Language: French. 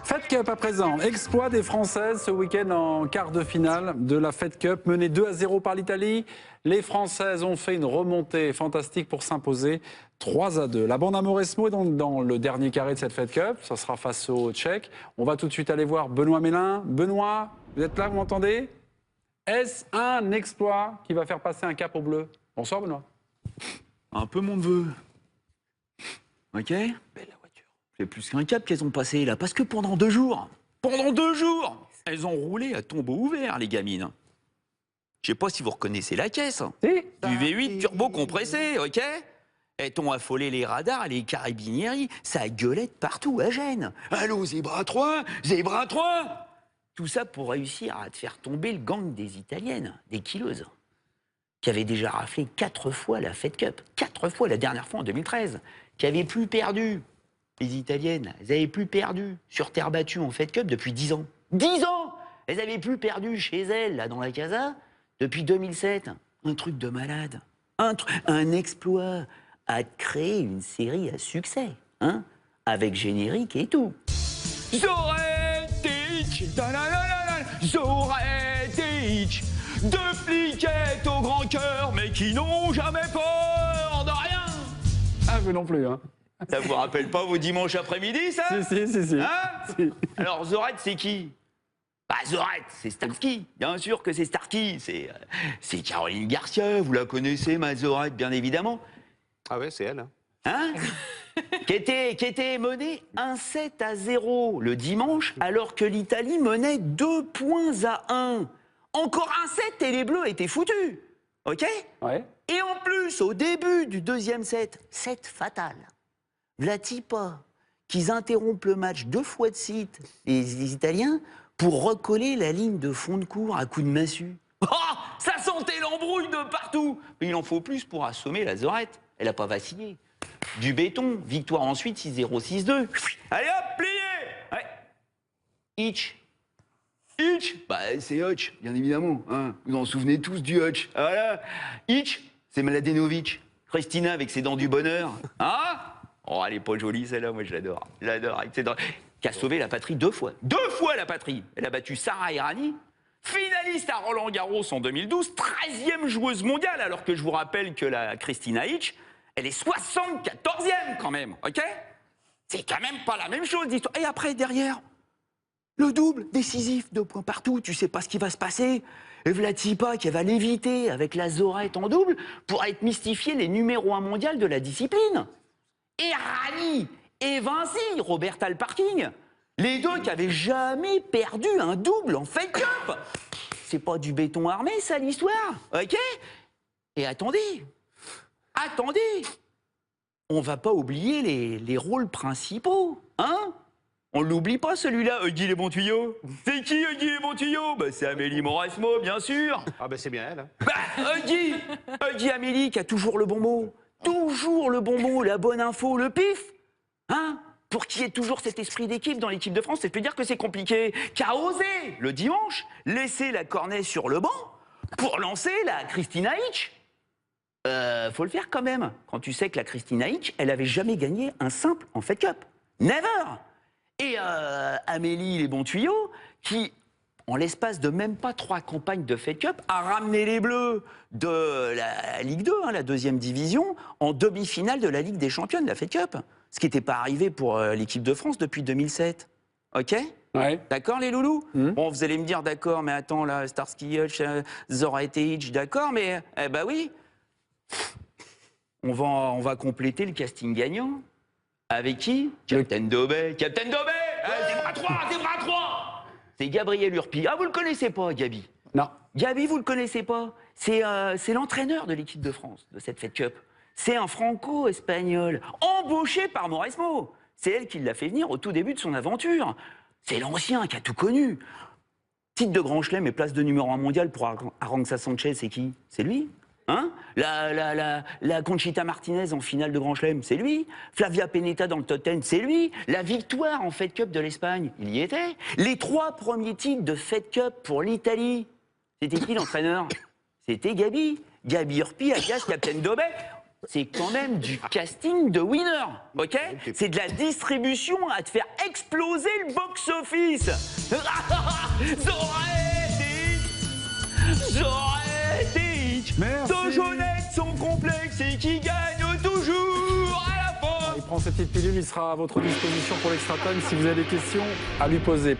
Fed Cup à présent. Exploit des Françaises ce week-end en quart de finale de la Fed Cup. Menée 2-0 par l'Italie, les Françaises ont fait une remontée fantastique pour s'imposer 3-2. La bande à Mauresmo est donc dans le dernier carré de cette Fed Cup. Ça sera face aux Tchèques. On va tout de suite aller voir Benoît Mélin. Benoît, vous êtes là, vous m'entendez? Est-ce un exploit qui va faire passer un cap au bleu? Bonsoir Benoît. Un peu mon neveu. Ok? Belle la voiture. C'est plus qu'un cap qu'elles ont passé là, parce que pendant 2 jours, elles ont roulé à tombeau ouvert, les gamines. Je sais pas si vous reconnaissez la caisse. Si. Du V8 turbo compressé, ok? Elles t'ont affolé les radars, les carabinieri, ça gueulait de partout à Gênes. Allô, Zébra 3, Zébra 3. Tout ça pour réussir à te faire tomber le gang des Italiennes, des killeuses, qui avaient déjà raflé 4 fois la Fed Cup. 4 fois, la dernière fois en 2013, qui avaient plus perdu. Les Italiennes, elles avaient plus perdu sur terre battue en Fed Cup depuis 10 ans. 10 ans! Elles avaient plus perdu chez elles, là, dans la casa, depuis 2007. Un truc de malade. Un exploit à créer une série à succès, hein, avec générique et tout. Zoretic, Zoretic, 2 fliquettes au grand cœur, mais qui n'ont jamais peur de rien. Ah, vous non plus, hein. Ça vous rappelle pas vos dimanches après-midi, ça? Si. Hein? Si. Alors, Zoret, c'est qui? Bah, Zoret, c'est Starsky. Bien sûr que c'est Starsky. C'est Caroline Garcia. Vous la connaissez, ma Zoret, bien évidemment. Ah ouais, c'est elle. Hein? qui était menée 1-7-0 le dimanche, alors que l'Italie menait 2-1. Encore un 7 et les Bleus étaient foutus. OK? Ouais. Et en plus, au début du deuxième set fatal, v'là-t-il pas qu'ils interrompent le match 2 fois de suite, les Italiens, pour recoller la ligne de fond de cours à coups de massue. Oh, ça sentait l'embrouille de partout. Mais il en faut plus pour assommer la Zorette. Elle n'a pas vacillé. Du béton, victoire ensuite 6-0, 6-2. Allez hop, plié. Ouais. Hitch. Bah, c'est Hutch, bien évidemment. Hein. Vous en souvenez tous du Hutch. Ah, voilà. Hitch, c'est Mladenovic. Christina avec ses dents du bonheur. Hein? Oh, elle est pas jolie, celle-là, moi je l'adore. Je l'adore, avec ses dents. Qui a sauvé la patrie 2 fois. 2 fois la patrie. Elle a battu Sarah Errani, finaliste à Roland-Garros en 2012, 13e joueuse mondiale, alors que je vous rappelle que la Christina Hitch, elle est 74e quand même, ok? C'est quand même pas la même chose, l'histoire. Et après, derrière, le double décisif, 2 points partout, tu sais pas ce qui va se passer. Et v'là-t-il pas qu'elle va l'éviter avec la Zorette en double pour être mystifiée les numéros 1 mondial de la discipline. Et Rani et Vinci, Roberta le parking, les deux qui avaient jamais perdu un double en Fed Cup. C'est pas du béton armé, ça, l'histoire, ok? Et attendez, on va pas oublier les rôles principaux, hein? On l'oublie pas, celui-là, Huggy les bons tuyaux. C'est qui, Huggy les bons tuyaux? Bah, c'est Amélie Mauresmo, bien sûr. Ah bah c'est bien elle. Bah, Huggy Amélie qui a toujours le bon mot. Toujours le bon mot, la bonne info, le pif. Hein? Pour qu'il y ait toujours cet esprit d'équipe dans l'équipe de France, c'est peut dire que c'est compliqué. Qui a osé, le dimanche, laisser la cornet sur le banc pour lancer la Christina Hitch. Faut le faire quand même. Quand tu sais que la Christina Hitch, elle avait jamais gagné un simple en Fed Cup. Never! Et Amélie les bons tuyaux, qui, en l'espace de même pas 3 campagnes de Fed Cup, a ramené les Bleus de la Ligue 2, hein, la 2e division, en demi-finale de la Ligue des Champions de la Fed Cup. Ce qui n'était pas arrivé pour l'équipe de France depuis 2007. OK? Ouais. D'accord, les loulous? Bon, vous allez me dire, d'accord, mais attends, là, Starsky Hutch, Zoret et Hitch, d'accord, mais, bah oui. On va compléter le casting gagnant. Avec qui? Captain Dobé. Captain Dobé! Zébra 3! C'est Gabriel Urpi. Ah, vous le connaissez pas, Gabi? Non. Gabi, vous le connaissez pas? C'est l'entraîneur de l'équipe de France, de cette Fed Cup. C'est un franco-espagnol, embauché par Mauresmo. C'est elle qui l'a fait venir au tout début de son aventure. C'est l'ancien qui a tout connu. Titre de Grand Chelem et place de numéro 1 mondial pour Arantxa Sanchez, c'est qui? C'est lui. Hein? La Conchita Martinez en finale de Grand Chelem, c'est lui. Flavia Pennetta dans le top 10, c'est lui. La victoire en Fed Cup de l'Espagne, il y était. Les 3 premiers titres de Fed Cup pour l'Italie, c'était qui l'entraîneur? C'était Gabi. Gabi Urpi, alias Captain Dobé. c'est quand même du casting de winner, ok? C'est de la distribution à te faire exploser le box-office. Zoétique, Merci. deux jeunettes sont complexes et qui gagnent toujours à la fin. Il prend cette petite pilule, il sera à votre disposition pour l'extra time si vous avez des questions à lui poser.